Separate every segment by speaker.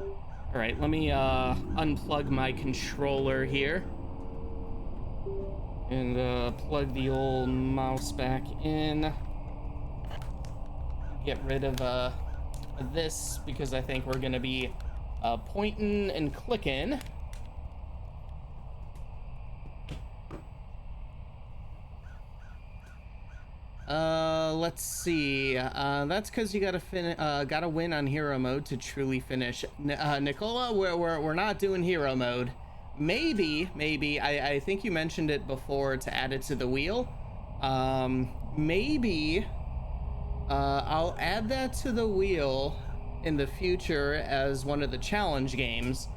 Speaker 1: All right, let me unplug my controller here and plug the old mouse back in. Get rid of this because I think we're gonna be pointing and clicking. Let's see. That's because you gotta win on hero mode to truly finish. Nicola, we're not doing hero mode. Maybe I think you mentioned it before to add it to the wheel. Maybe I'll add that to the wheel in the future as one of the challenge games.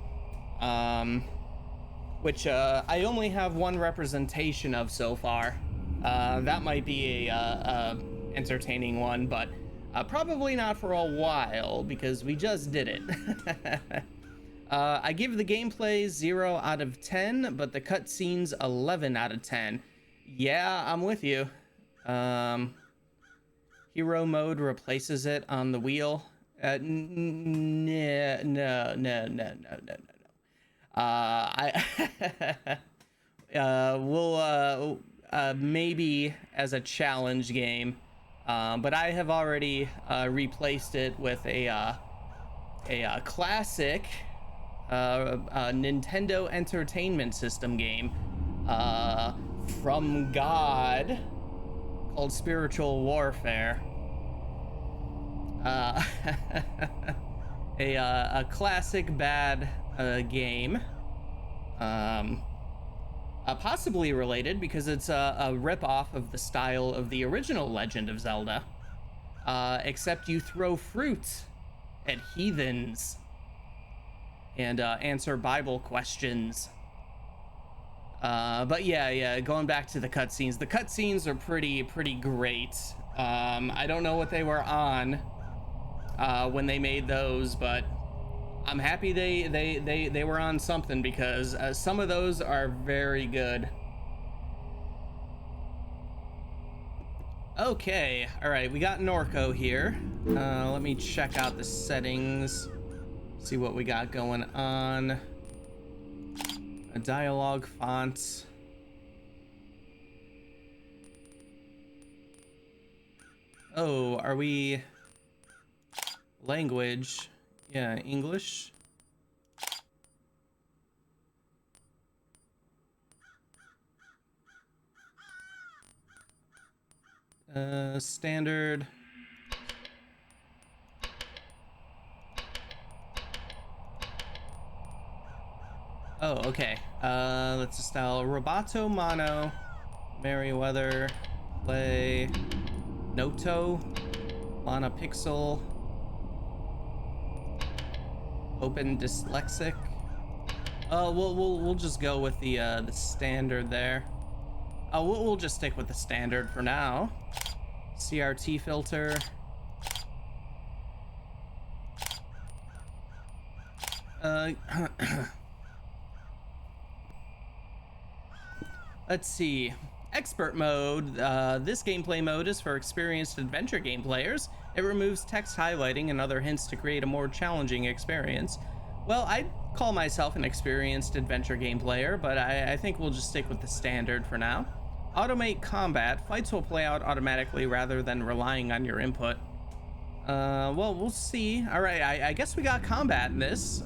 Speaker 1: Which I only have one representation of so far. That might be a entertaining one, but probably not for a while because we just did it. I give the gameplay 0 out of 10, but the cutscenes 11 out of 10. Yeah, I'm with you. Hero mode replaces it on the wheel. No. I we'll maybe as a challenge game, but I have already replaced it with a classic Nintendo Entertainment System game from God called Spiritual Warfare. A classic bad game, possibly related because it's a rip-off of the style of the original Legend of Zelda, except you throw fruit at heathens and answer Bible questions. But yeah, going back to the cutscenes. The cutscenes are pretty great. I don't know what they were on when they made those, but I'm happy they were on something because some of those are very good. Okay, all right, we got Norco here. Let me check out the settings, see what we got going on. A dialogue font. Oh, are we language? Yeah, English. Standard. Oh, okay. Let's style Roboto Mono, Merriweather, Play, Noto, Lana Pixel, Open Dyslexic. We'll just go with the standard there. We'll just stick with the standard for now. CRT filter. Let's see. Expert mode. This gameplay mode is for experienced adventure game players. It removes text highlighting and other hints to create a more challenging experience. Well, I'd call myself an experienced adventure game player, but I think we'll just stick with the standard for now. Automate combat. Fights will play out automatically rather than relying on your input. Well, we'll see. All right, I guess we got combat in this.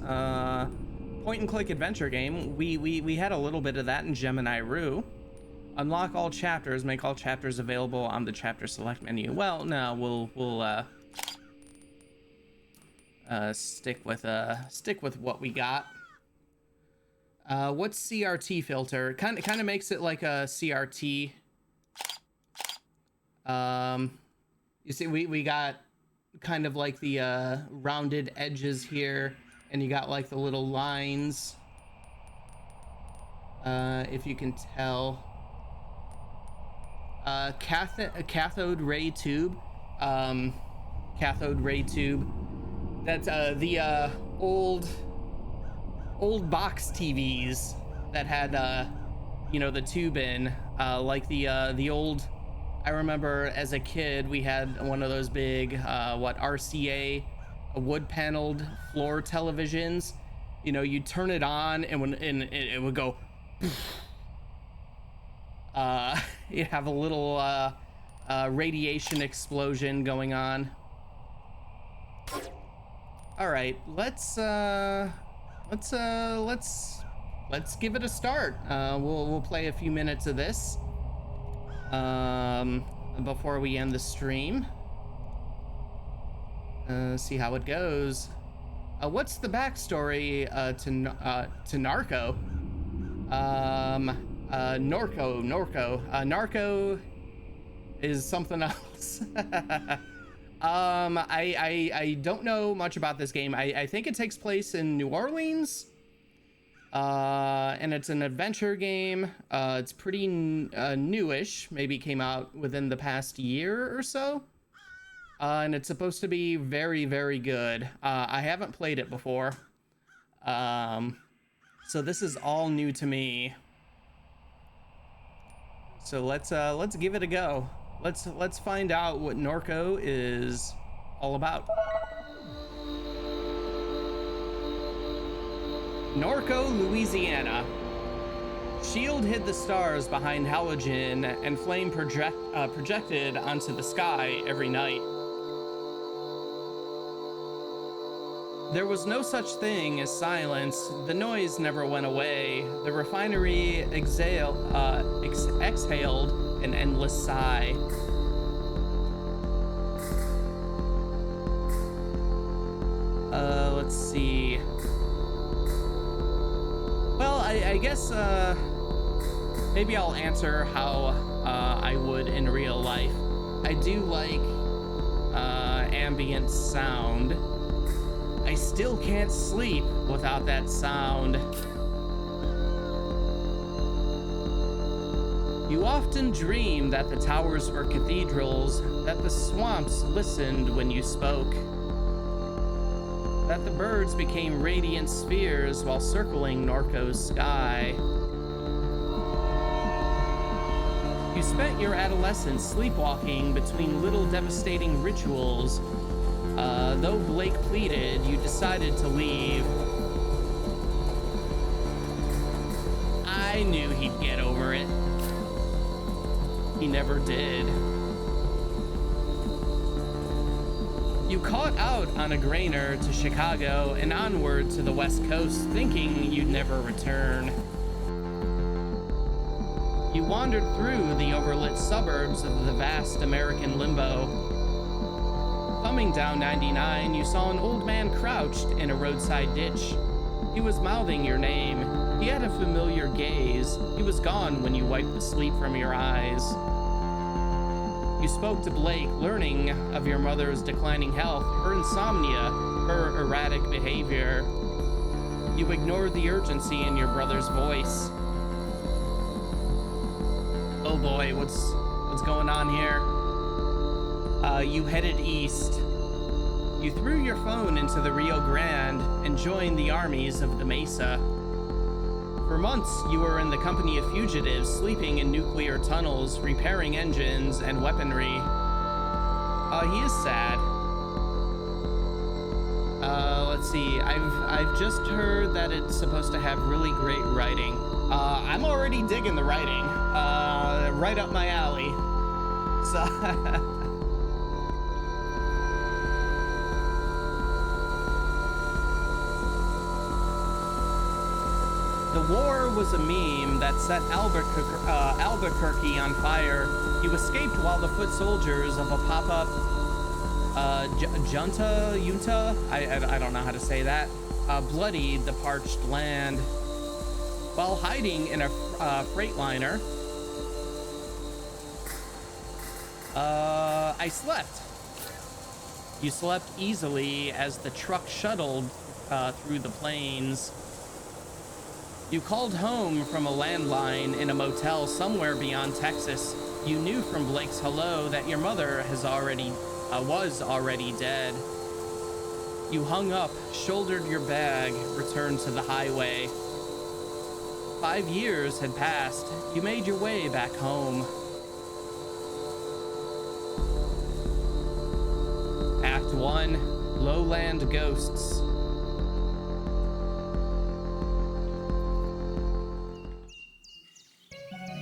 Speaker 1: Point and click adventure game. We had a little bit of that in Gemini Rue. Unlock all chapters. Make all chapters available on the chapter select menu. Well, no, we'll stick with what we got. What's CRT filter? Kind of makes it like a CRT. You see, we got kind of like the rounded edges here, and you got like the little lines. If you can tell. Cathode ray tube. Cathode ray tube. That's the old box TVs that had the tube in, like the old. I remember as a kid we had one of those big RCA wood paneled floor televisions. You know, you turn it on and it would go you have a little radiation explosion going on. All right, let's give it a start. We'll play a few minutes of this before we end the stream. See how it goes. What's the backstory to Narco? Norco. Narco is something else. I don't know much about this game. I think it takes place in New Orleans. And it's an adventure game. It's pretty newish. Maybe came out within the past year or so. And it's supposed to be very, very good. I haven't played it before. So this is all new to me. So let's give it a go. Let's find out what Norco is all about. Norco, Louisiana. Shield hid the stars behind halogen and flame projected onto the sky every night. There was no such thing as silence. The noise never went away. The refinery exhaled an endless sigh. Let's see. Well, I guess maybe I'll answer how I would in real life. I do like ambient sound. I still can't sleep without that sound. You often dream that the towers were cathedrals, that the swamps listened when you spoke, that the birds became radiant spheres while circling Norco's sky. You spent your adolescence sleepwalking between little devastating rituals. Though Blake pleaded, you decided to leave. I knew he'd get over it. He never did. You caught out on a grainer to Chicago and onward to the West Coast, thinking you'd never return. You wandered through the overlit suburbs of the vast American limbo. Coming down 99, you saw an old man crouched in a roadside ditch. He was mouthing your name. He had a familiar gaze. He was gone when you wiped the sleep from your eyes. You spoke to Blake, learning of your mother's declining health, her insomnia, her erratic behavior. You ignored the urgency in your brother's voice. Oh boy, what's going on here? You headed east. You threw your phone into the Rio Grande and joined the armies of the Mesa. For months, you were in the company of fugitives, sleeping in nuclear tunnels, repairing engines and weaponry. He is sad. Let's see. I've just heard that it's supposed to have really great writing. I'm already digging the writing. Right up my alley. So. The war was a meme that set Albuquerque on fire. You escaped while the foot soldiers of a pop-up junta, I don't know how to say that, bloodied the parched land. While hiding in a freightliner, I slept. You slept easily as the truck shuttled through the plains. You called home from a landline in a motel somewhere beyond Texas. You knew from Blake's hello that your mother was already dead. You hung up, shouldered your bag, returned to the highway. 5 years had passed. You made your way back home. Act 1. Lowland ghosts.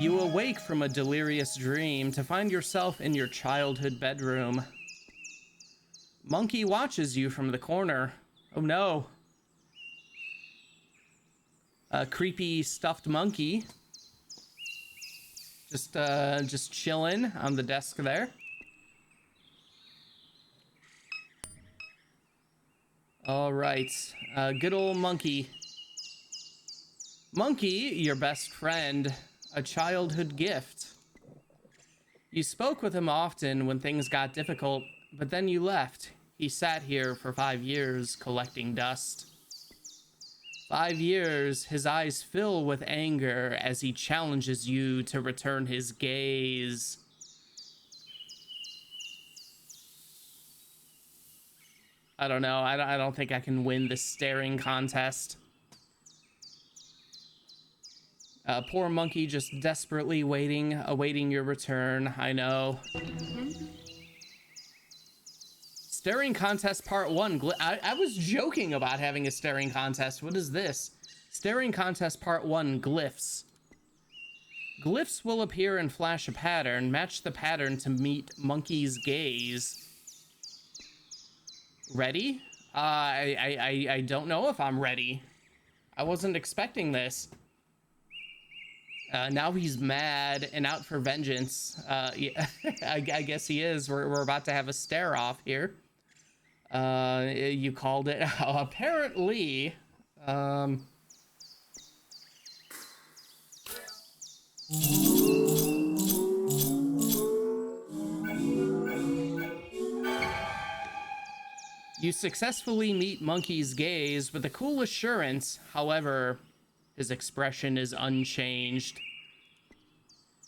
Speaker 1: You awake from a delirious dream to find yourself in your childhood bedroom. Monkey watches you from the corner. Oh no. A creepy stuffed monkey. Just chilling on the desk there. All right, good old monkey. Monkey, your best friend, a childhood gift. You spoke with him often when things got difficult, but then you left. He sat here for 5 years collecting dust. 5 years, his eyes fill with anger as he challenges you to return his gaze. I don't know. I don't think I can win this staring contest. Poor monkey just desperately awaiting your return. I know. Staring contest part 1. I was joking about having a staring contest. What is this? Staring contest part 1, glyphs. Glyphs will appear and flash a pattern. Match the pattern to meet monkey's gaze. Ready? I don't know if I'm ready. I wasn't expecting this. Now he's mad and out for vengeance. Yeah, I guess he is. We're about to have a stare off here. You called it. Apparently, you successfully meet Monkey's gaze with a cool assurance. However, his expression is unchanged.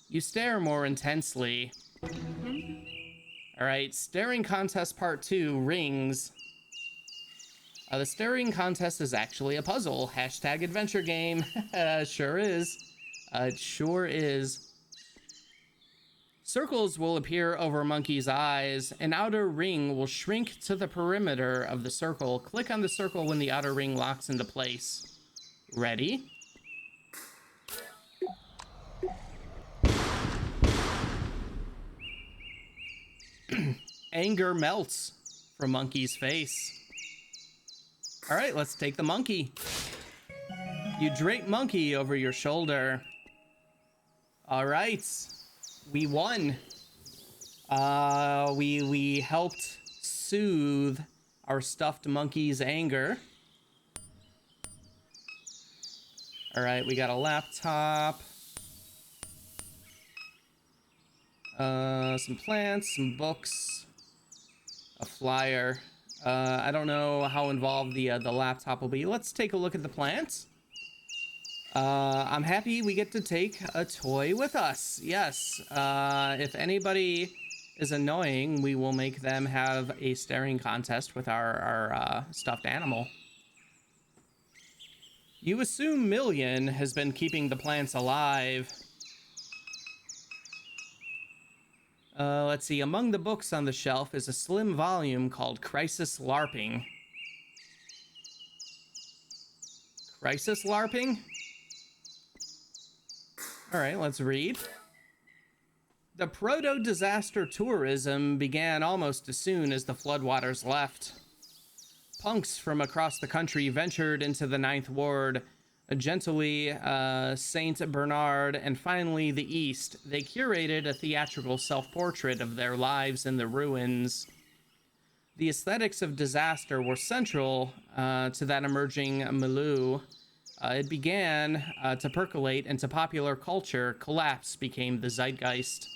Speaker 1: You stare more intensely. All right, staring contest part 2, rings. The staring contest is actually a puzzle. Hashtag adventure game. Sure is. It sure is. Circles will appear over Monkey's eyes. An outer ring will shrink to the perimeter of the circle. Click on the circle when the outer ring locks into place. Ready? Anger melts from Monkey's face. All right, let's take the monkey. You drape Monkey over your shoulder. All right, we won. We helped soothe our stuffed monkey's anger. All right, we got a laptop. Some plants, some books, a flyer. I don't know how involved the laptop will be. Let's take a look at the plants. I'm happy we get to take a toy with us. Yes. If anybody is annoying, we will make them have a staring contest with our stuffed animal. You assume Million has been keeping the plants alive. Let's see. Among the books on the shelf is a slim volume called Crisis LARPing. Crisis LARPing? All right, let's read. The proto-disaster tourism began almost as soon as the floodwaters left. Punks from across the country ventured into the Ninth Ward, gently Saint Bernard, and finally the East. They curated a theatrical self-portrait of their lives in the ruins. The aesthetics of disaster were central to that emerging milieu. It began to percolate into popular culture. Collapse became the zeitgeist.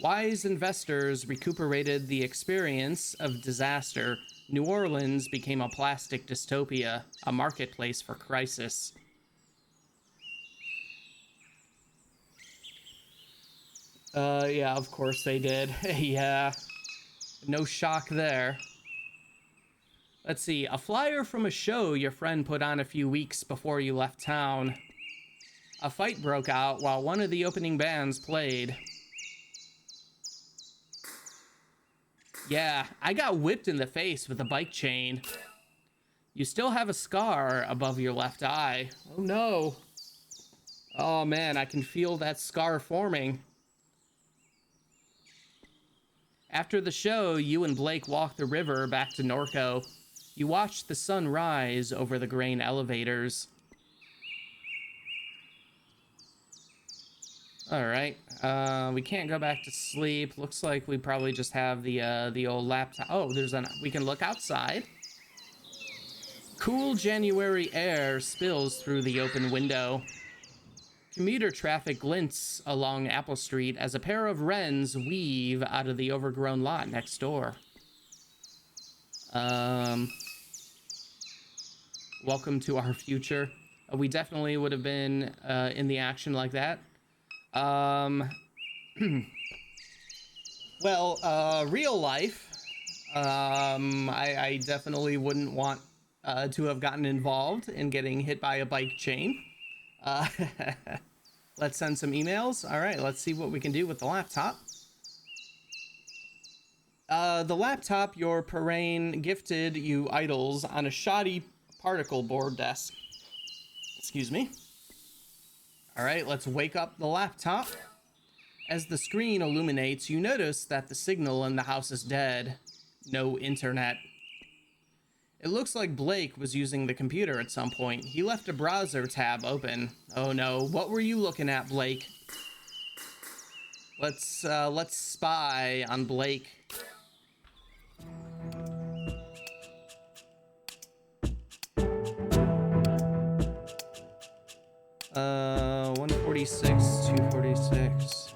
Speaker 1: Wise investors recuperated the experience of disaster. New Orleans became a plastic dystopia, a marketplace for crisis. Yeah, of course they did. Yeah, no shock there. Let's see, a flyer from a show your friend put on a few weeks before you left town. A fight broke out while one of the opening bands played. Yeah, I got whipped in the face with a bike chain. You still have a scar above your left eye. Oh no. Oh man, I can feel that scar forming. After the show, you and Blake walked the river back to Norco. You watched the sun rise over the grain elevators. All right, we can't go back to sleep. Looks like we probably just have the old laptop. Oh, we can look outside. Cool January air spills through the open window. Commuter traffic glints along Apple Street as a pair of wrens weave out of the overgrown lot next door. Welcome to our future. We definitely would have been in the action like that. Well, real life, I definitely wouldn't want to have gotten involved in getting hit by a bike chain. Let's send some emails. All right, let's see what we can do with the laptop. The laptop your Perrain gifted you idles on a shoddy particle board desk. Excuse me. All right, let's wake up the laptop. As the screen illuminates, you notice that the signal in the house is dead. No internet. It looks like Blake was using the computer at some point. He left a browser tab open. Oh no, what were you looking at, Blake? Let's spy on Blake. Uh, 146, 246.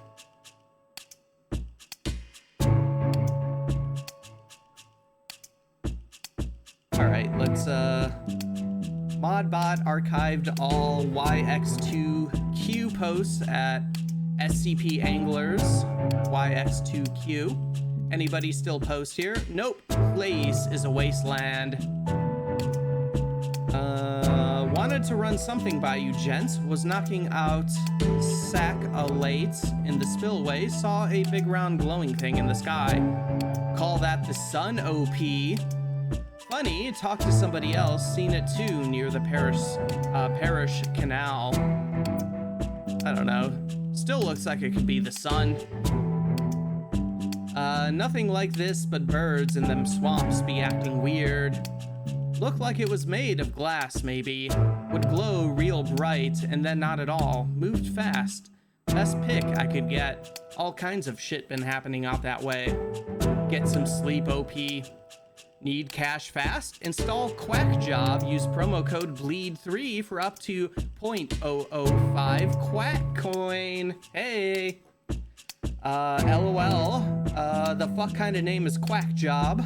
Speaker 1: All right, let's modbot archived all YX2Q posts at SCP Anglers YX2Q. Anybody still post here? Nope. Place is a wasteland. Wanted to run something by you, gents. Was knocking out sac-a-late in the spillway. Saw a big round glowing thing in the sky. Call that the sun, OP. Funny, talked to somebody else. Seen it too near the parish canal. I don't know. Still looks like it could be the sun. Nothing like this but birds in them swamps be acting weird. Looked like it was made of glass, maybe. Would glow real bright, and then not at all. Moved fast. Best pick I could get. All kinds of shit been happening out that way. Get some sleep, OP. Need cash fast? Install Quack Job. Use promo code BLEED3 for up to 0.005 Quack Coin. Hey! LOL. The fuck kind of name is Quack Job?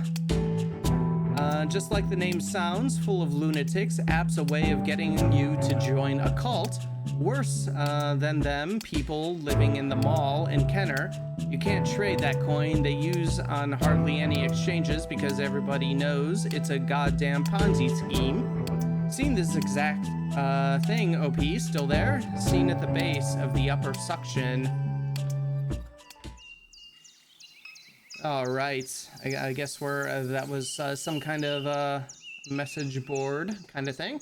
Speaker 1: Just like the name sounds, full of lunatics, app's a way of getting you to join a cult. Worse than them, people living in the mall in Kenner. You can't trade that coin they use on hardly any exchanges because everybody knows it's a goddamn Ponzi scheme. Seen this exact thing, OP, still there? Seen at the base of the upper suction. All right, I guess that was some kind of message board kind of thing.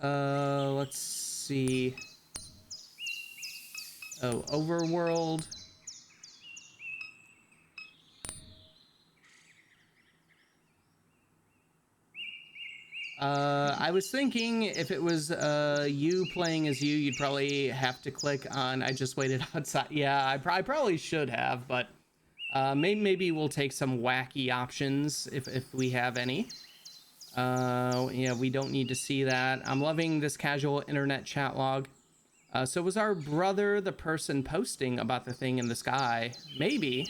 Speaker 1: Let's see. Oh, overworld. I was thinking if it was you playing as you, you'd probably have to click on I just waited outside. Yeah, I probably should have, but maybe we'll take some wacky options if we have any. Yeah, we don't need to see that. I'm loving this casual internet chat log. So was our brother the person posting about the thing in the sky? Maybe.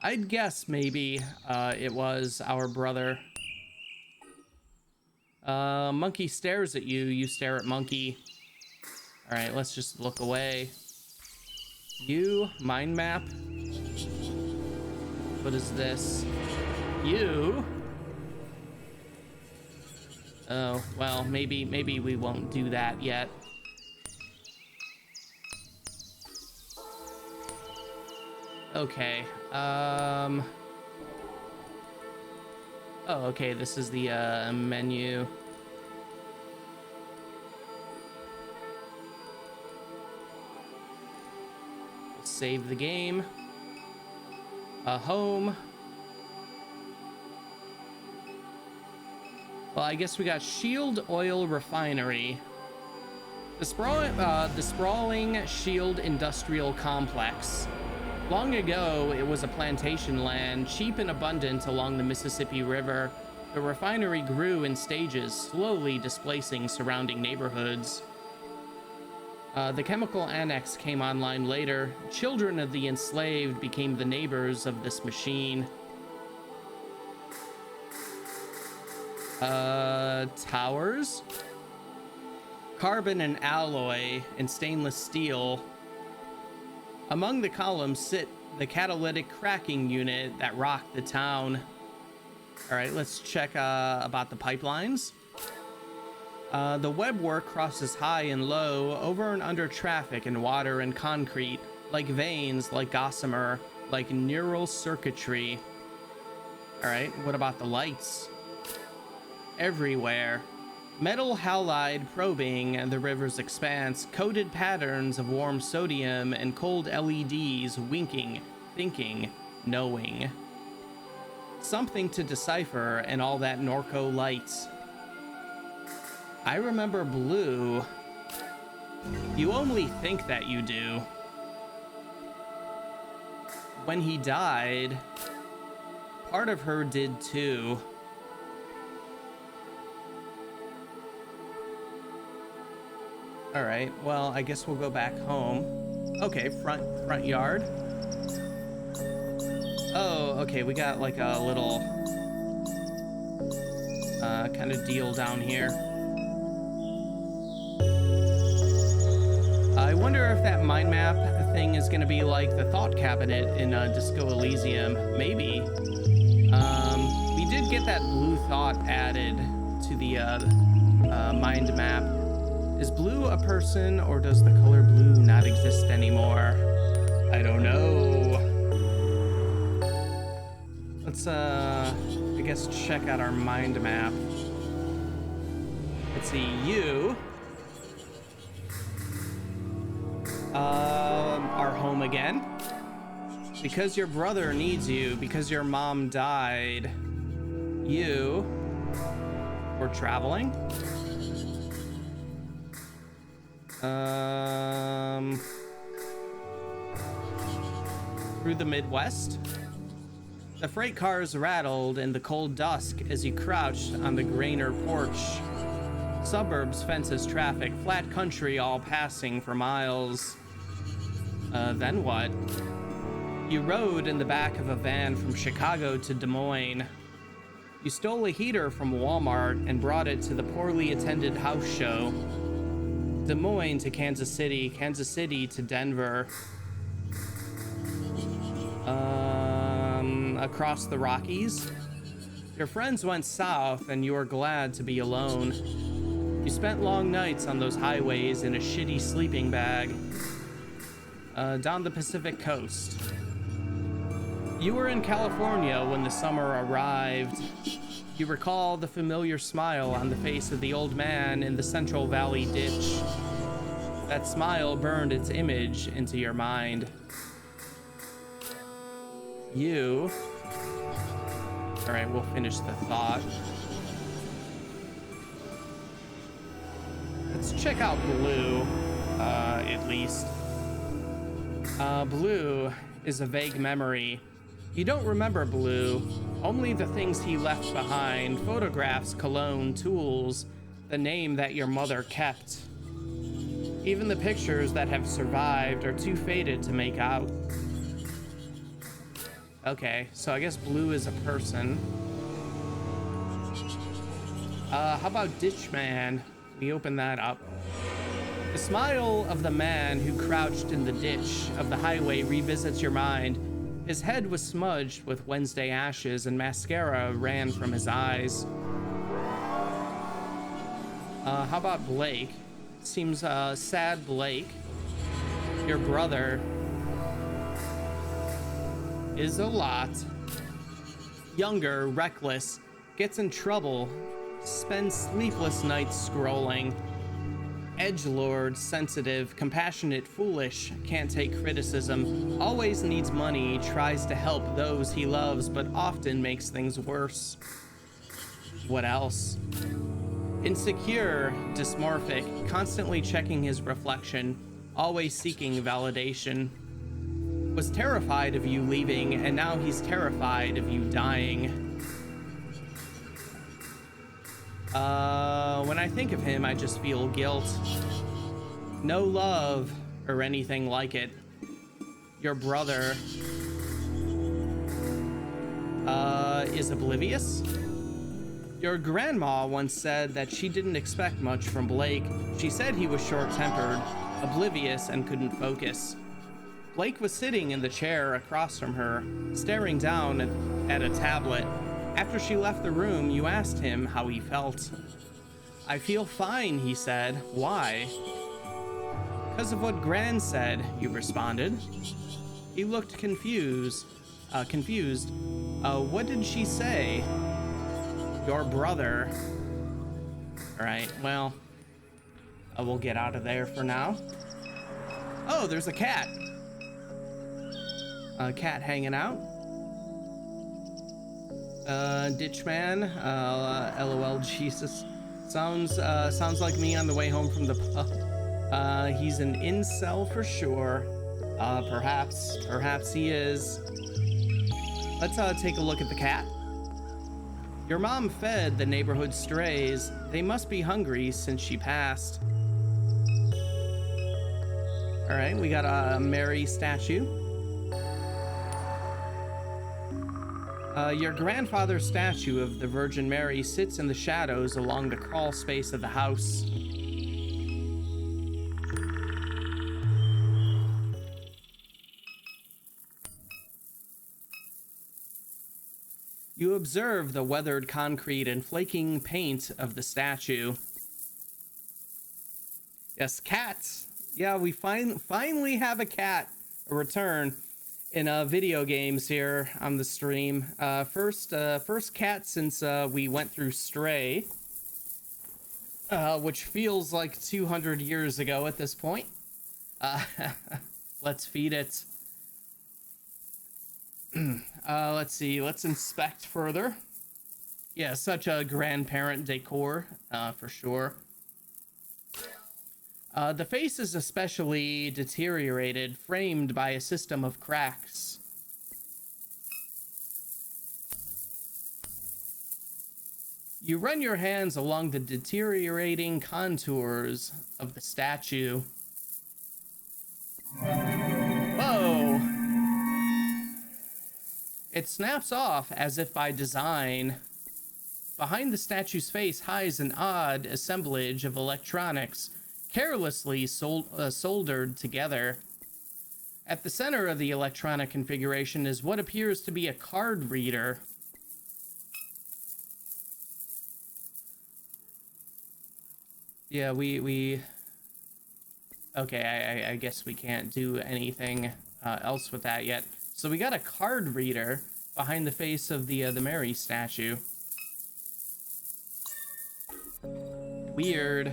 Speaker 1: I'd guess maybe it was our brother. Monkey stares at you, you stare at monkey. All right, let's just look away. You, mind map. What is this? You. Oh, well, maybe we won't do that yet. Okay. Oh, okay, this is the menu. Save the game. Home. Well, I guess we got Shield Oil Refinery. The sprawling Shield Industrial Complex. Long ago, it was a plantation land, cheap and abundant along the Mississippi River. The refinery grew in stages, slowly displacing surrounding neighborhoods. The chemical annex came online later. Children of the enslaved became the neighbors of this machine. Towers? Carbon and alloy and stainless steel. Among the columns sit the catalytic cracking unit that rocked the town. All right, let's check about the pipelines. The web work crosses high and low, over and under traffic and water and concrete, like veins, like gossamer, like neural circuitry. All right, what about the lights? Everywhere. Metal halide probing the river's expanse, coded patterns of warm sodium and cold LEDs winking, thinking, knowing. Something to decipher and all that Norco lights. I remember Blue. You only think that you do. When he died, part of her did too. All right, well, I guess we'll go back home. Okay, front yard. Oh, okay, we got like a little kind of deal down here. I wonder if that mind map thing is gonna be like the thought cabinet in Disco Elysium. Maybe. We did get that blue thought added to the mind map. Is blue a person, or does the color blue not exist anymore? I don't know. Let's, I guess, check out our mind map. Let's see, you are home again. Because your brother needs you, because your mom died, you were traveling. Through the Midwest. The freight cars rattled in the cold dusk as you crouched on the Grainer porch. Suburbs, fences, traffic, flat country all passing for miles. Then what? You rode in the back of a van from Chicago to Des Moines. You stole a heater from Walmart and brought it to the poorly attended house show. Des Moines to Kansas City, Kansas City to Denver. Across the Rockies. Your friends went south and you were glad to be alone. You spent long nights on those highways in a shitty sleeping bag. Down the Pacific coast. You were in California when the summer arrived. You recall the familiar smile on the face of the old man in the Central Valley ditch. That smile burned its image into your mind. You... All right, we'll finish the thought. Let's check out Blue, at least. Blue is a vague memory. You don't remember Blue, only the things he left behind, photographs, cologne, tools, the name that your mother kept. Even the pictures that have survived are too faded to make out. Okay, so I guess Blue is a person. How about Ditchman? We open that up. The smile of the man who crouched in the ditch of the highway revisits your mind. His head was smudged with Wednesday ashes and mascara ran from his eyes. How about Blake? Seems sad, Blake. Your brother is a lot younger, reckless, gets in trouble, spends sleepless nights scrolling. Edgelord, sensitive, compassionate, foolish, can't take criticism, always needs money, tries to help those he loves, but often makes things worse. What else? Insecure, dysmorphic, constantly checking his reflection, always seeking validation. Was terrified of you leaving, and now he's terrified of you dying. When I think of him, I just feel guilt. No love or anything like it. Your brother, is oblivious? Your grandma once said that she didn't expect much from Blake. She said he was short-tempered, oblivious, and couldn't focus. Blake was sitting in the chair across from her, staring down at a tablet. After she left the room, you asked him how he felt. I feel fine, he said. Why? Because of what Gran said, you responded. He looked confused. What did she say? Your brother. All right, well, we'll get out of there for now. Oh, there's a cat. A cat hanging out. Ditchman. LOL, Jesus. Sounds like me on the way home from the pub. He's an incel for sure. Perhaps he is. Let's take a look at the cat. Your mom fed the neighborhood strays. They must be hungry since she passed. All right, we got a Mary statue. Your grandfather's statue of the Virgin Mary sits in the shadows along the crawl space of the house. You observe the weathered concrete and flaking paint of the statue. Yes, cats. Yeah, we finally have a cat, a return in video games here on the stream. First cat since we went through Stray, which feels like 200 years ago at this point. Let's feed it. Let's see, let's inspect further. Yeah, such a grandparent decor, for sure. The face is especially deteriorated, framed by a system of cracks. You run your hands along the deteriorating contours of the statue. Whoa! It snaps off as if by design. Behind the statue's face hides an odd assemblage of electronics, carelessly soldered together. At the center of the electronic configuration is what appears to be a card reader. Yeah, okay, I guess we can't do anything else with that yet. So we got a card reader behind the face of the Mary statue. Weird.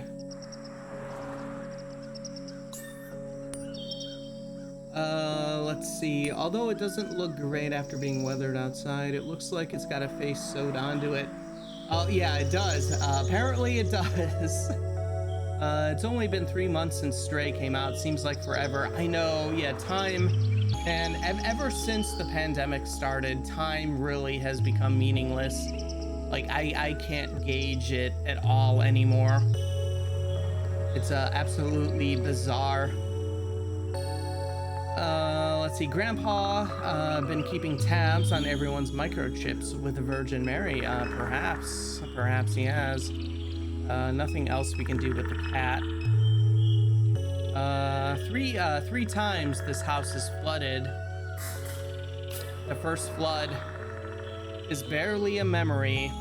Speaker 1: Let's see. Although it doesn't look great after being weathered outside, it looks like it's got a face sewed onto it. Oh, yeah, it does. Apparently it does. It's only been 3 months since Stray came out. Seems like forever. I know, yeah, time. And ever since the pandemic started, time really has become meaningless. Like, I can't gauge it at all anymore. It's absolutely bizarre. Let's see, Grandpa been keeping tabs on everyone's microchips with the Virgin Mary. Perhaps he has. Nothing else we can do with the cat. Three times this house is flooded. The first flood is barely a memory.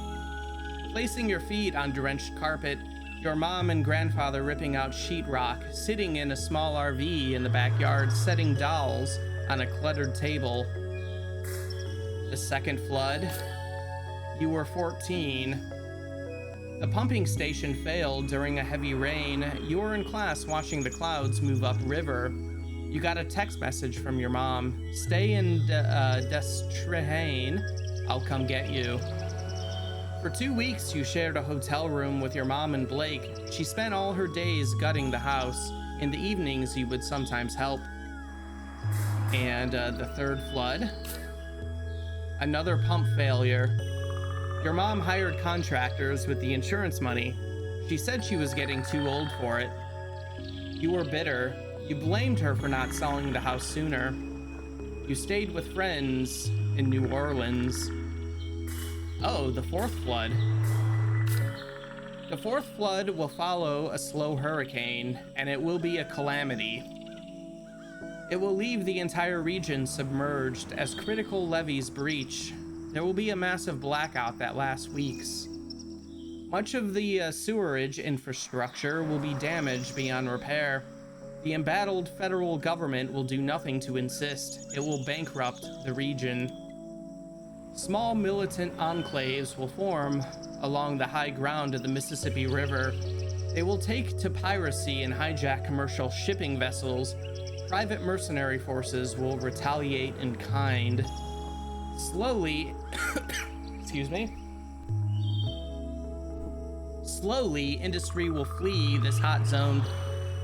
Speaker 1: Placing your feet on drenched carpet, Your mom and grandfather ripping out sheetrock, sitting in a small RV in the backyard, setting dolls on a cluttered table. The second flood. You were 14. The pumping station failed during a heavy rain. You were in class watching the clouds move upriver. You got a text message from your mom. Stay in Destrahain. I'll come get you. For 2 weeks, you shared a hotel room with your mom and Blake. She spent all her days gutting the house. In the evenings, you would sometimes help. And the third flood. Another pump failure. Your mom hired contractors with the insurance money. She said she was getting too old for it. You were bitter. You blamed her for not selling the house sooner. You stayed with friends in New Orleans. Oh, the fourth flood. The fourth flood will follow a slow hurricane, and it will be a calamity. It will leave the entire region submerged as critical levees breach. There will be a massive blackout that lasts weeks. Much of the sewerage infrastructure will be damaged beyond repair. The embattled federal government will do nothing to insist. It will bankrupt the region. Small militant enclaves will form along the high ground of the Mississippi River. They will take to piracy and hijack commercial shipping vessels. Private mercenary forces will retaliate in kind. Slowly, excuse me. Slowly, industry will flee this hot zone.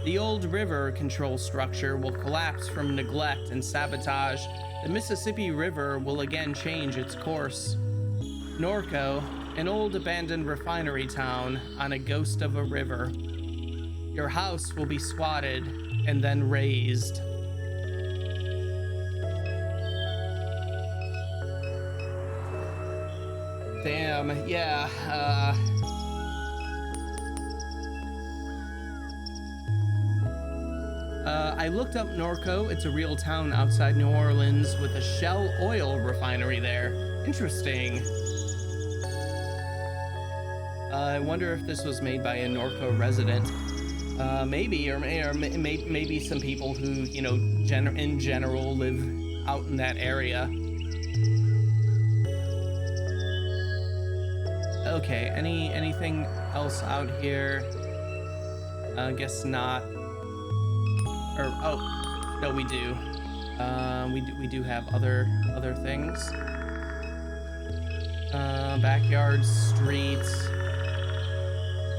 Speaker 1: The old river control structure will collapse from neglect and sabotage. The Mississippi River will again change its course. Norco, an old abandoned refinery town on a ghost of a river. Your house will be swatted and then razed. Damn, yeah, I looked up Norco. It's a real town outside New Orleans with a Shell oil refinery there. Interesting. I wonder if this was made by a Norco resident. Maybe, or maybe some people who, you know, in general live out in that area. Okay, anything else out here? Guess not. Or, oh, no, we do. We do have other things. Backyard, streets,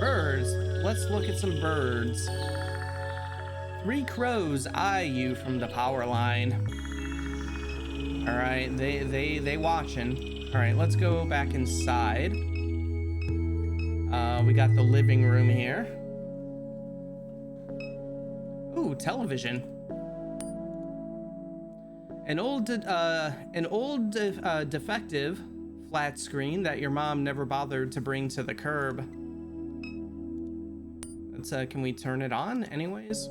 Speaker 1: birds. Let's look at some birds. 3 crows eye you from the power line. All right, they watching. All right, let's go back inside. We got the living room here. Ooh, television. An old defective flat screen that your mom never bothered to bring to the curb. Let's can we turn it on anyways?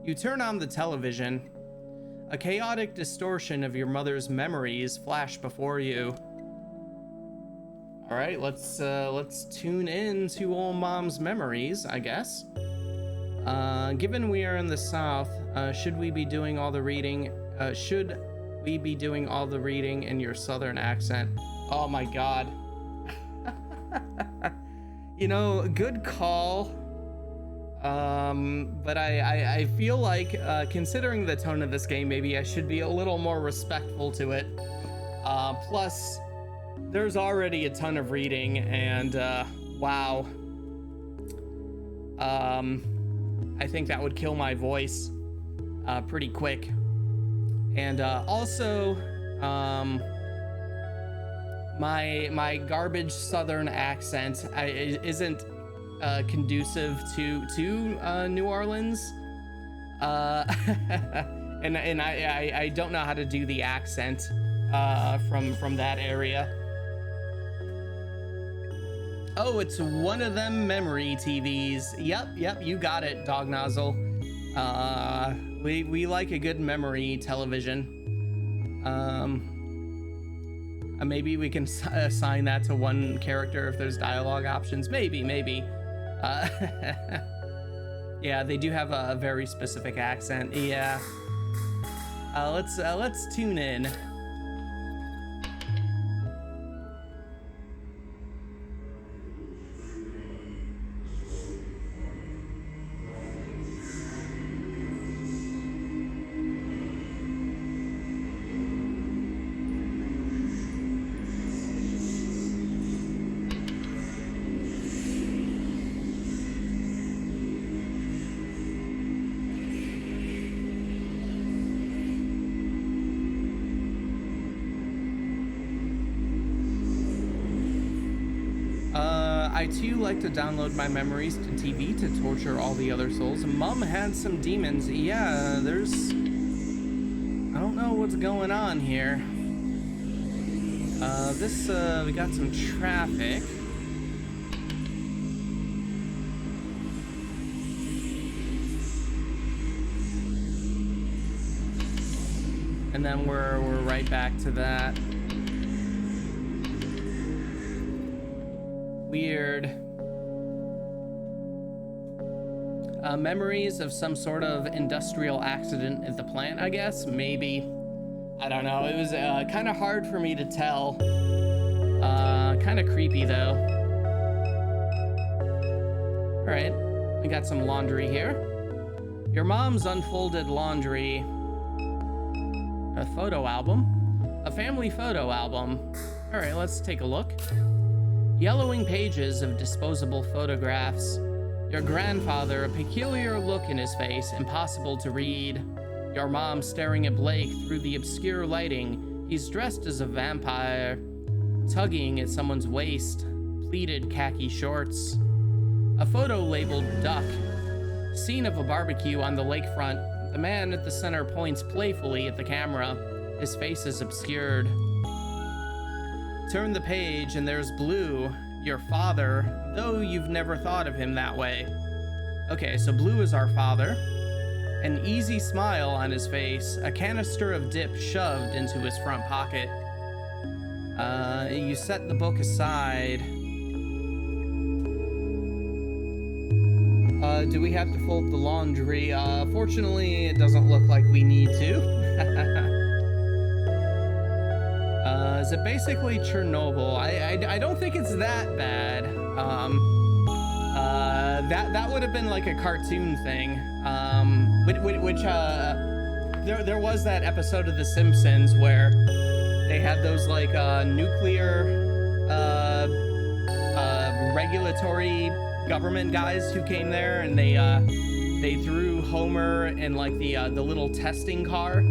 Speaker 1: You turn on the television. A chaotic distortion of your mother's memories flash before you. All right, let's tune in to old mom's memories, I guess. Given we are in the South, should we be doing all the reading? Should we be doing all the reading in your Southern accent? Oh my God. You know, good call. But I feel like, considering the tone of this game, maybe I should be a little more respectful to it. Plus, there's already a ton of reading, and wow. I think that would kill my voice pretty quick. And also, my garbage Southern accent isn't conducive to New Orleans, and I don't know how to do the accent from that area. Oh, it's one of them memory TVs. Yep, you got it, Dog Nozzle. We like a good memory television. Maybe we can assign that to one character if there's dialogue options. Maybe. Uh, yeah, they do have a very specific accent. Yeah. Let's tune in. I too like to download my memories to TV to torture all the other souls. Mom had some demons. Yeah, there's... I don't know what's going on here. We got some traffic. And then we're right back to that. Weird. Memories of some sort of industrial accident at the plant, I guess? Maybe. I don't know. It was kind of hard for me to tell. Kind of creepy, though. All right. We got some laundry here. Your mom's unfolded laundry. A photo album. A family photo album. All right, let's take a look. Yellowing pages of disposable photographs. Your grandfather, a peculiar look in his face, impossible to read. Your mom staring at Blake through the obscure lighting. He's dressed as a vampire, tugging at someone's waist, pleated khaki shorts. A photo labeled Duck. Scene of a barbecue on the lakefront. The man at the center points playfully at the camera. His face is obscured. Turn the page and there's Blue, your father, though you've never thought of him that way. Okay, so Blue is our father. An easy smile on his face, a canister of dip shoved into his front pocket. You set the book aside. Do we have to fold the laundry? Fortunately, it doesn't look like we need to. Is it basically Chernobyl? I don't think it's that bad. That would have been like a cartoon thing. There was that episode of The Simpsons where they had those like nuclear regulatory government guys who came there, and they threw Homer in like the little testing car.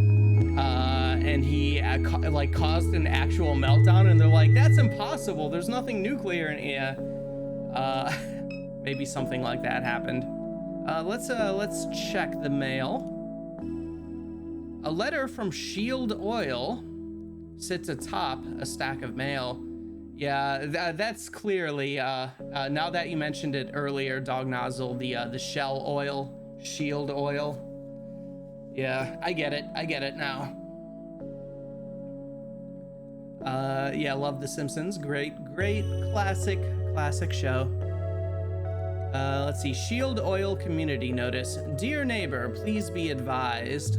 Speaker 1: And he like caused an actual meltdown, and they're like, that's impossible, there's nothing nuclear in here. Maybe something like that happened. Let's check the mail. A letter from Shield Oil sits atop a stack of mail. Yeah, that's clearly now that you mentioned it earlier, Dog Nozzle, the Shell Oil, Shield Oil. Yeah, I get it now. Yeah, love The Simpsons. Great classic show. Let's see. Shield Oil Community Notice. Dear neighbor, please be advised.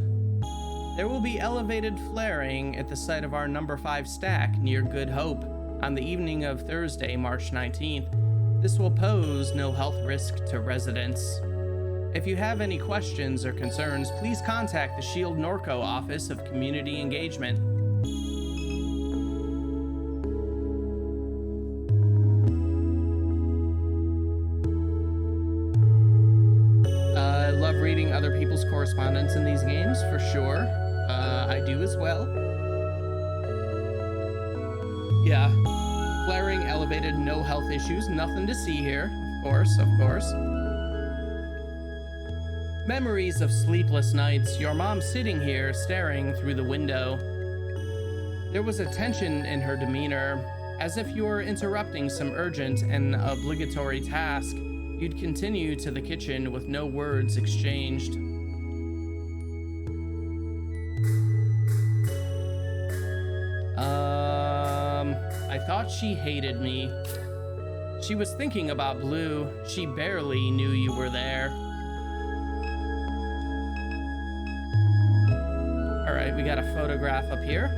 Speaker 1: There will be elevated flaring at the site of our number 5 stack near Good Hope on the evening of Thursday, March 19th. This will pose no health risk to residents. If you have any questions or concerns, please contact the Shield Norco Office of Community Engagement. I love reading other people's correspondence in these games, for sure. I do as well. Yeah. Flaring, elevated, no health issues, nothing to see here. Of course. Memories of sleepless nights, your mom sitting here staring through the window. There was a tension in her demeanor, as if you were interrupting some urgent and obligatory task. You'd continue to the kitchen with no words exchanged. I thought she hated me. She was thinking about Blue. She barely knew you were there. All right, we got a photograph up here.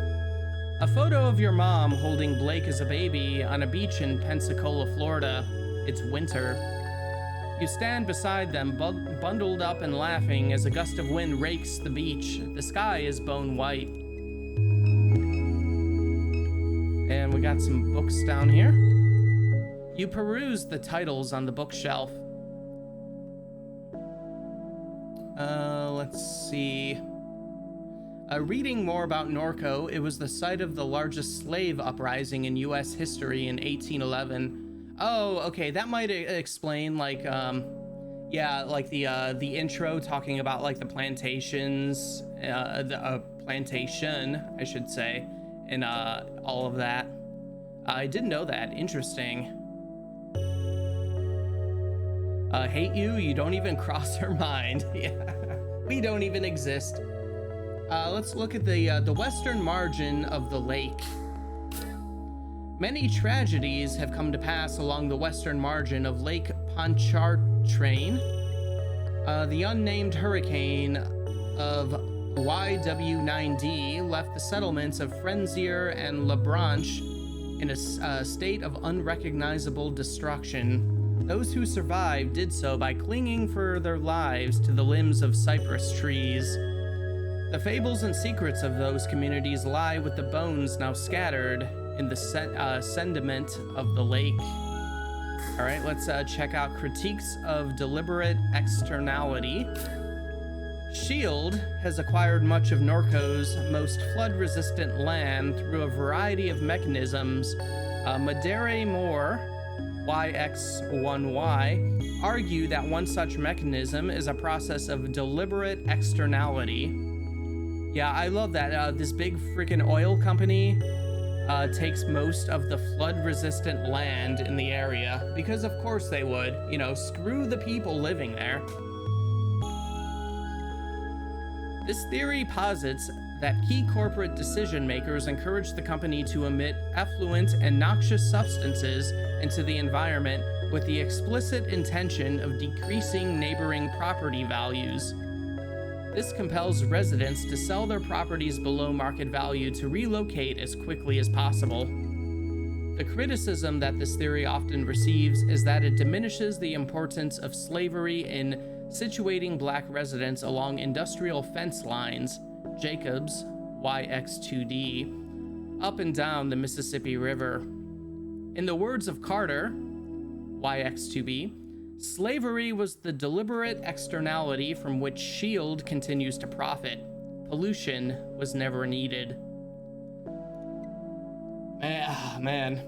Speaker 1: A photo of your mom holding Blake as a baby on a beach in Pensacola, Florida. It's winter. You stand beside them, bundled up and laughing as a gust of wind rakes the beach. The sky is bone white. And we got some books down here. You peruse the titles on the bookshelf. Let's see. Reading more about Norco, it was the site of the largest slave uprising in U.S. history in 1811. Oh, okay, that might explain, like, yeah, like the intro talking about, like, the plantations, the plantation, I should say, and all of that. I didn't know that. Interesting. Hate you? You don't even cross her mind. Yeah, we don't even exist. Let's look at the western margin of the lake. Many tragedies have come to pass along the western margin of Lake Pontchartrain. The unnamed hurricane of YW9D left the settlements of Frenzier and La Branche in a state of unrecognizable destruction. Those who survived did so by clinging for their lives to the limbs of cypress trees. The fables and secrets of those communities lie with the bones now scattered in the sediment of the lake. All right, let's check out critiques of deliberate externality. SHIELD has acquired much of Norco's most flood-resistant land through a variety of mechanisms. Madere Moore, YX1Y, argue that one such mechanism is a process of deliberate externality. Yeah, I love that. This big freaking oil company takes most of the flood-resistant land in the area, because of course they would. You know, screw the people living there. This theory posits that key corporate decision makers encourage the company to emit effluent and noxious substances into the environment with the explicit intention of decreasing neighboring property values. This compels residents to sell their properties below market value to relocate as quickly as possible. The criticism that this theory often receives is that it diminishes the importance of slavery in situating black residents along industrial fence lines, Jacobs, YX2D, up and down the Mississippi River. In the words of Carter, YX2B, slavery was the deliberate externality from which SHIELD continues to profit. Pollution was never needed. Man.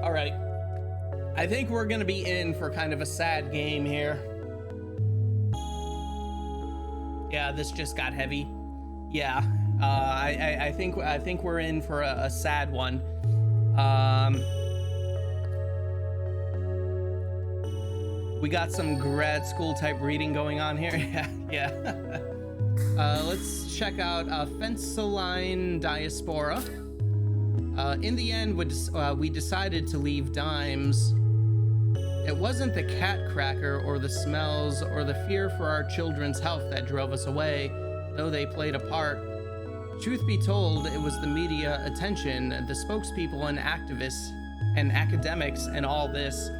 Speaker 1: All right. I think we're going to be in for kind of a sad game here. Yeah, this just got heavy. Yeah. I think we're in for a sad one. We got some grad school type reading going on here. Yeah. Let's check out Fenceline Diaspora. In the end, we decided to leave Dimes. It wasn't the cat cracker or the smells or the fear for our children's health that drove us away, though they played a part. Truth be told, it was the media attention, the spokespeople and activists and academics and all this.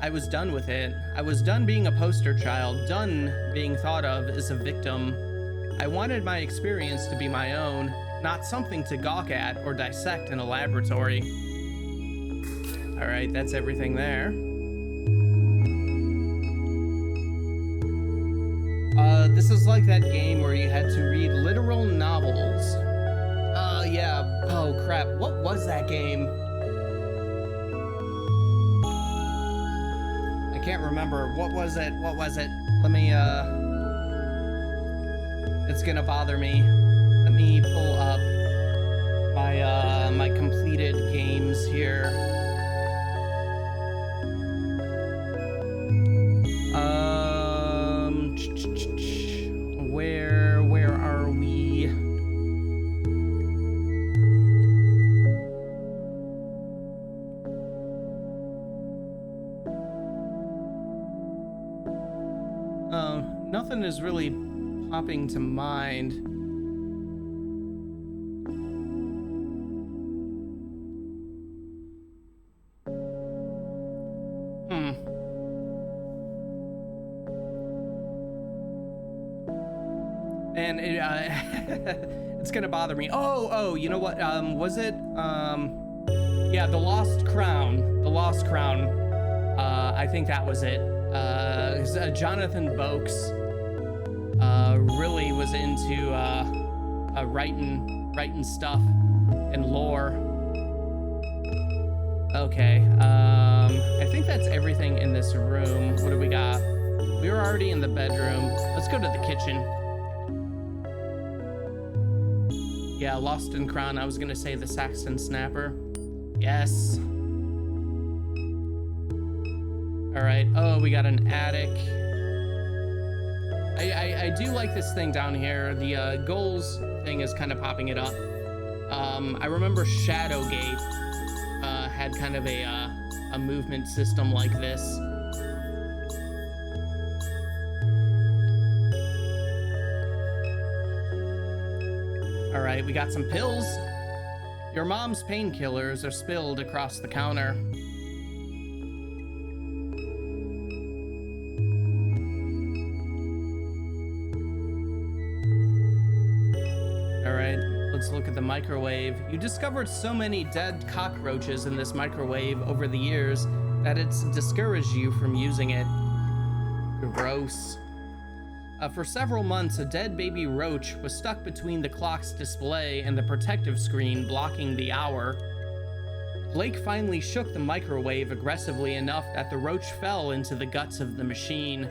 Speaker 1: I was done with it. I was done being a poster child, done being thought of as a victim. I wanted my experience to be my own, not something to gawk at or dissect in a laboratory. All right, that's everything there. This is like that game where you had to read literal novels. Yeah. Oh, crap. What was that game? I can't remember. What was it? Let me, it's gonna bother me. Let me pull up my completed games here. Where are we? nothing is really popping to mind. And it, it's gonna bother me. Oh, you know what? Was it? Yeah, the Lost Crown. The Lost Crown. I think that was it. Jonathan Boakes really was into writing stuff and lore. Okay. I think that's everything in this room. What do we got? We were already in the bedroom. Let's go to the kitchen. Yeah, Lost in Crown. I was gonna say the Saxton Snapper. Yes. All right. Oh, we got an attic. I do like this thing down here. The goals thing is kind of popping it up. I remember Shadowgate had kind of a movement system like this. All right, we got some pills. Your mom's painkillers are spilled across the counter. All right, let's look at the microwave. You discovered so many dead cockroaches in this microwave over the years that it's discouraged you from using it. Gross. For several months, a dead baby roach was stuck between the clock's display and the protective screen blocking the hour. Blake finally shook the microwave aggressively enough that the roach fell into the guts of the machine.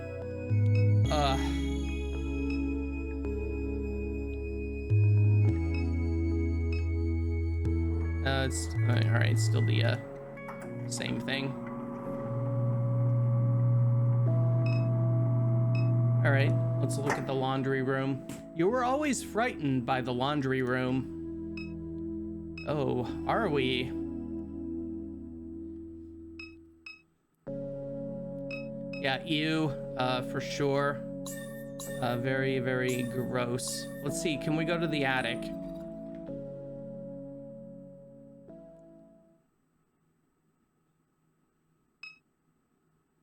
Speaker 1: It's all right. Still the same thing. All right, let's look at the laundry room. You were always frightened by the laundry room. Oh, are we? Yeah, ew, for sure. Very, very gross. Let's see, can we go to the attic?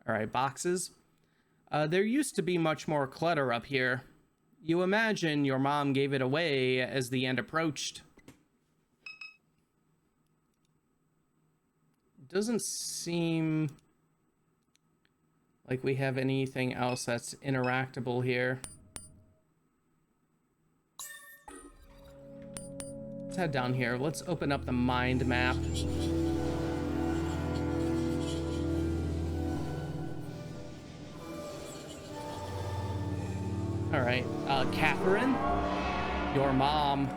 Speaker 1: All right, boxes. There used to be much more clutter up here. You imagine your mom gave it away as the end approached. Doesn't seem like we have anything else that's interactable here. Let's head down here. Let's open up the mind map. All right, Catherine, your mom.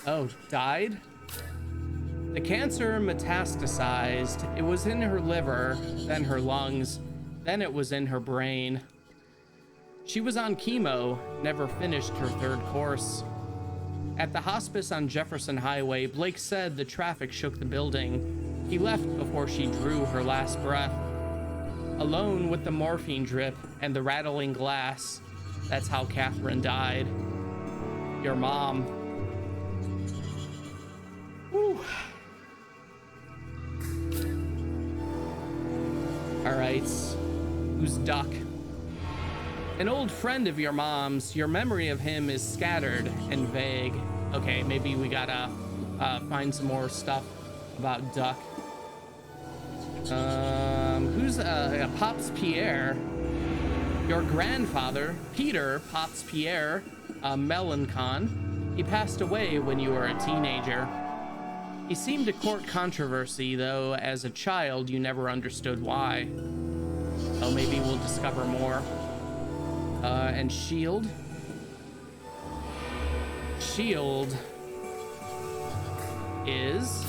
Speaker 1: Oh, died? The cancer metastasized. It was in her liver, then her lungs, then it was in her brain. She was on chemo, never finished her third course. At the hospice on Jefferson Highway, Blake said the traffic shook the building. He left before she drew her last breath. Alone with the morphine drip and the rattling glass. That's how Catherine died. Your mom. Whew. All right, who's Duck? An old friend of your mom's. Your memory of him is scattered and vague. Okay, maybe we gotta find some more stuff about Duck. Who's Pops Pierre? Your grandfather, Peter Pops Pierre Melancon. He passed away when you were a teenager. He seemed to court controversy, though as a child you never understood why. Oh, maybe we'll discover more. And Shield. Shield is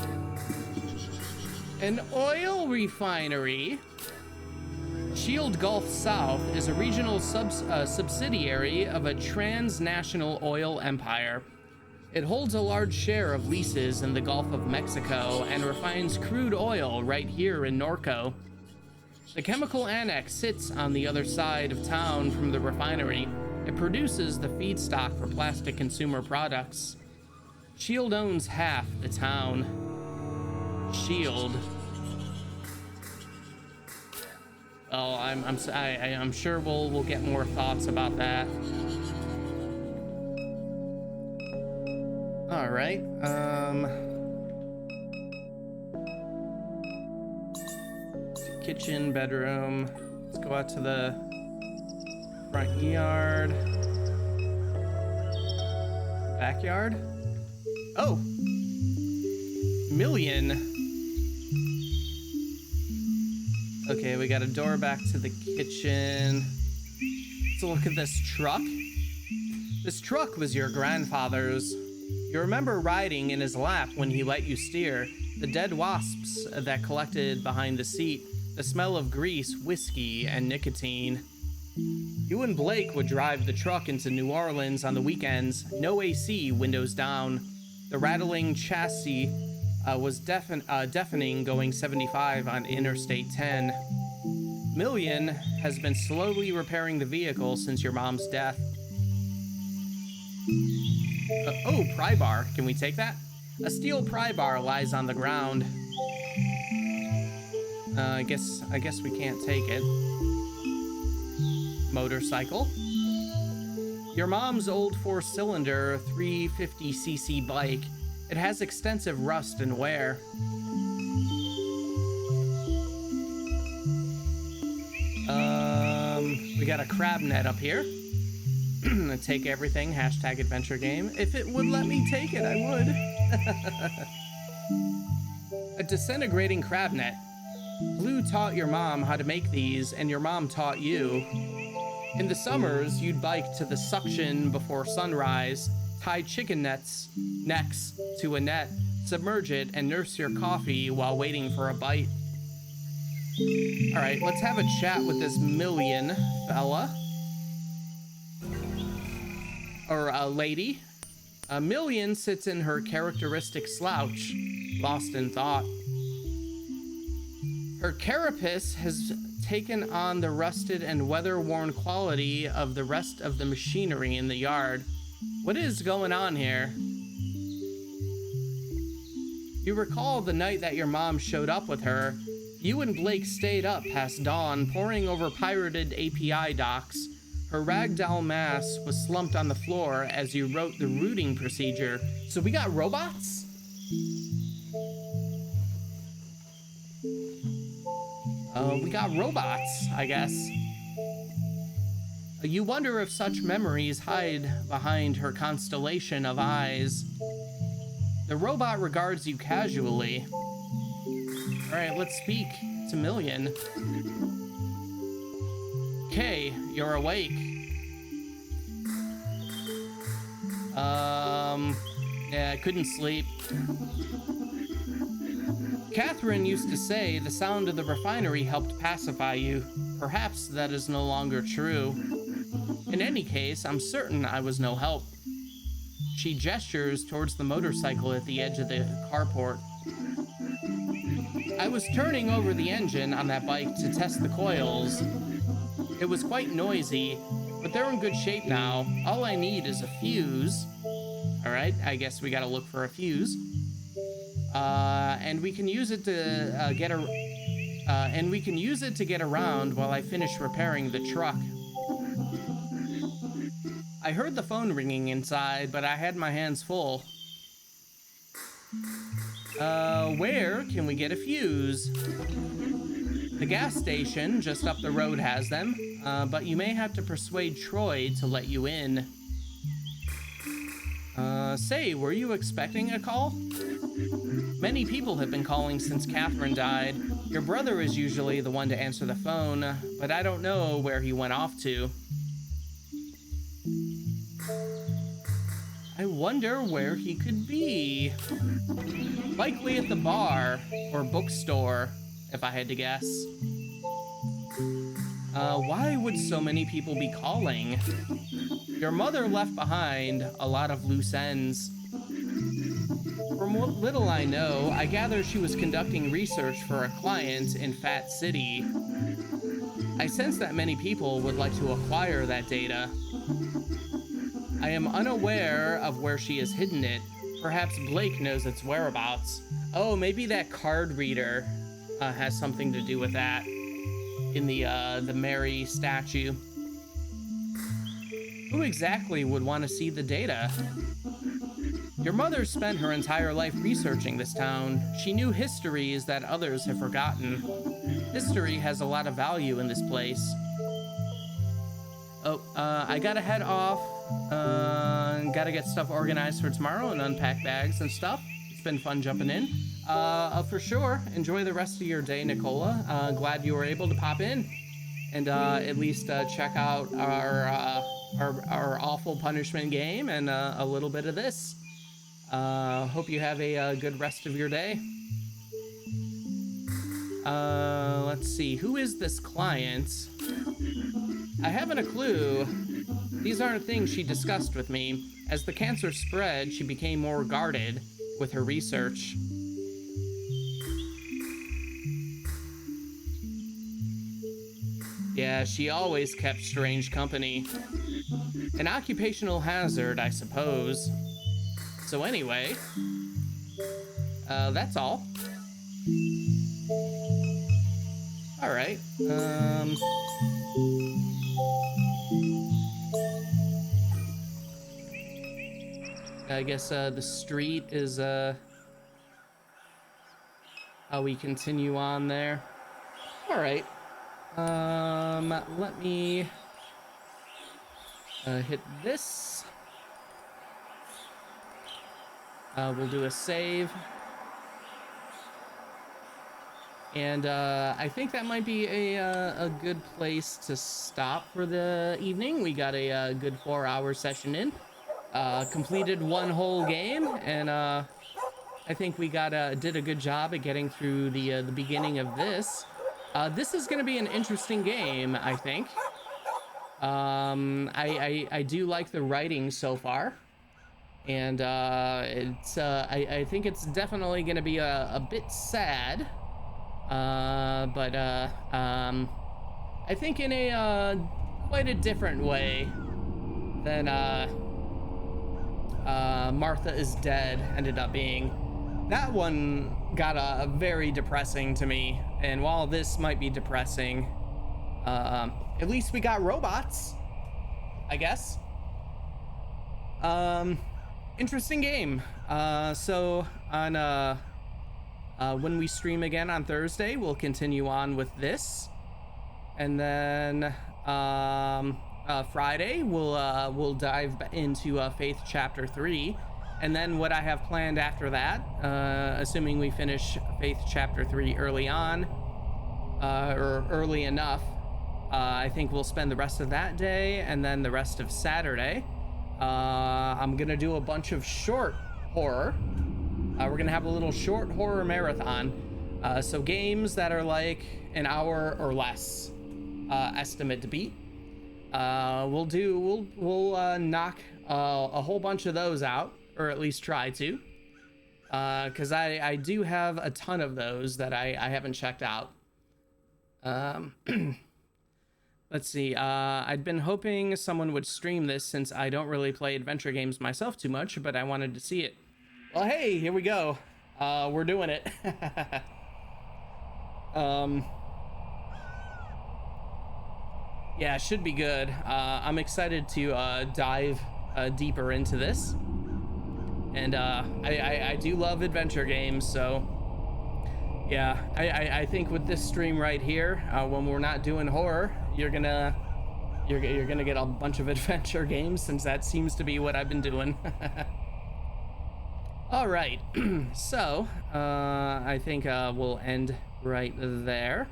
Speaker 1: an oil refinery. Shield Gulf South is a regional subsidiary of a transnational oil empire. It holds a large share of leases in the Gulf of Mexico and refines crude oil right here in Norco. The chemical annex sits on the other side of town from the refinery. It produces the feedstock for plastic consumer products. Shield owns half the town. Shield. Oh, I'm sure we'll get more thoughts about that. All right. Kitchen, bedroom. Let's go out to the front yard. Backyard. Oh, million. Okay, we got a door back to the kitchen. Let's look at this truck. This truck was your grandfather's. You remember riding in his lap when he let you steer, the dead wasps that collected behind the seat, the smell of grease, whiskey, and nicotine. You and Blake would drive the truck into New Orleans on the weekends, no AC, windows down. The rattling chassis was deafening going 75 on Interstate 10. Million has been slowly repairing the vehicle since your mom's death. Oh, pry bar. Can we take that? A steel pry bar lies on the ground. I guess we can't take it. Motorcycle. Your mom's old 4-cylinder 350cc bike. It has extensive rust and wear. We got a crab net up here. Take everything, hashtag adventure game. If it would let me take it, I would. A disintegrating crab net. Blue taught your mom how to make these, and your mom taught you. In the summers, you'd bike to the suction before sunrise, tie chicken necks to a net, submerge it, and nurse your coffee while waiting for a bite. All right, let's have a chat with this million fella. Or a lady. A million sits in her characteristic slouch, lost in thought. Her carapace has taken on the rusted and weather-worn quality of the rest of the machinery in the yard. What is going on here? You recall the night that your mom showed up with her. You and Blake stayed up past dawn, poring over pirated API docs. Her ragdoll mass was slumped on the floor as you wrote the routing procedure. So we got robots? We got robots, I guess. You wonder if such memories hide behind her constellation of eyes. The robot regards you casually. All right, let's speak to Million. Okay, you're awake. Yeah, I couldn't sleep. Catherine used to say the sound of the refinery helped pacify you. Perhaps that is no longer true. In any case, I'm certain I was no help. She gestures towards the motorcycle at the edge of the carport. I was turning over the engine on that bike to test the coils. It was quite noisy, but they're in good shape now. All I need is a fuse. All right, I guess we gotta look for a fuse. And we can use it to get around while I finish repairing the truck. I heard the phone ringing inside, but I had my hands full. Where can we get a fuse? The gas station just up the road has them, but you may have to persuade Troy to let you in. Say, were you expecting a call? Many people have been calling since Catherine died. Your brother is usually the one to answer the phone, but I don't know where he went off to. I wonder where he could be. Likely at the bar or bookstore, if I had to guess. Why would so many people be calling? Your mother left behind a lot of loose ends. From what little I know, I gather she was conducting research for a client in Fat City. I sense that many people would like to acquire that data. I am unaware of where she has hidden it. Perhaps Blake knows its whereabouts. Oh, maybe that card reader has something to do with that in the Mary statue. Who exactly would want to see the data? Your mother spent her entire life researching this town. She knew histories that others have forgotten. History has a lot of value in this place. Oh, I gotta head off. Gotta get stuff organized for tomorrow and unpack bags and stuff. It's been fun jumping in. For sure. Enjoy the rest of your day, Nicola. Glad you were able to pop in and at least check out our awful punishment game and a little bit of this. Hope you have a good rest of your day. Let's see. Who is this client? I haven't a clue. These aren't things she discussed with me. As the cancer spread, she became more guarded with her research. Yeah, she always kept strange company. An occupational hazard, I suppose. So anyway, that's all. All right. I guess the street is how we continue on there. All right. Let me hit this. We'll do a save. And I think that might be a good place to stop for the evening. We got a good 4-hour session in. Completed one whole game, and I think we did a good job at getting through the beginning of this. This is going to be an interesting game, I think. I do like the writing so far, and I think it's definitely going to be a bit sad, but I think in a quite a different way than Martha is Dead ended up being. That one got very depressing to me, and while this might be depressing, at least we got robots, I guess. Interesting game. So on when we stream again on Thursday, we'll continue on with this, and then Friday we'll dive into Faith Chapter 3, and then what I have planned after that, assuming we finish Faith Chapter 3 early on, or early enough, I think we'll spend the rest of that day and then the rest of Saturday. I'm gonna do a bunch of short horror. We're gonna have a little short horror marathon. So games that are like an hour or less, estimate to beat. We'll knock a whole bunch of those out, or at least try to, because I do have a ton of those that I haven't checked out. Let's see. I'd been hoping someone would stream this since I don't really play adventure games myself too much, but I wanted to see it. Well, hey, here we go. We're doing it. Yeah, it should be good. I'm excited to dive deeper into this. And I do love adventure games, so yeah, I think with this stream right here, when we're not doing horror, you're gonna get a bunch of adventure games, since that seems to be what I've been doing. All right, so I think we'll end right there.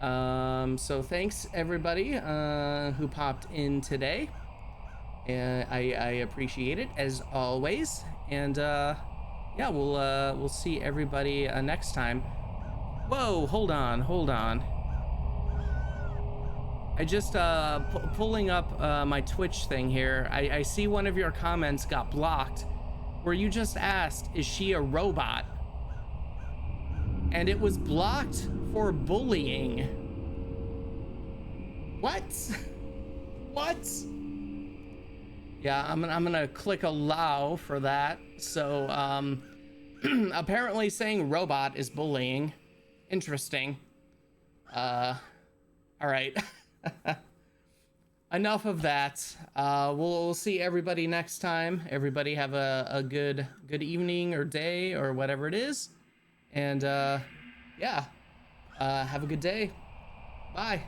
Speaker 1: So thanks everybody who popped in today. I appreciate it as always, and yeah, we'll see everybody next time. Whoa, hold on. I just pulling up my Twitch thing here. I see one of your comments got blocked. where you just asked, is she a robot? And it was blocked for bullying. What? What? Yeah, I'm gonna click allow for that. So, apparently saying robot is bullying. Interesting. All right. Enough of that. We'll see everybody next time. Everybody have a good evening or day or whatever it is. And yeah, have a good day. Bye.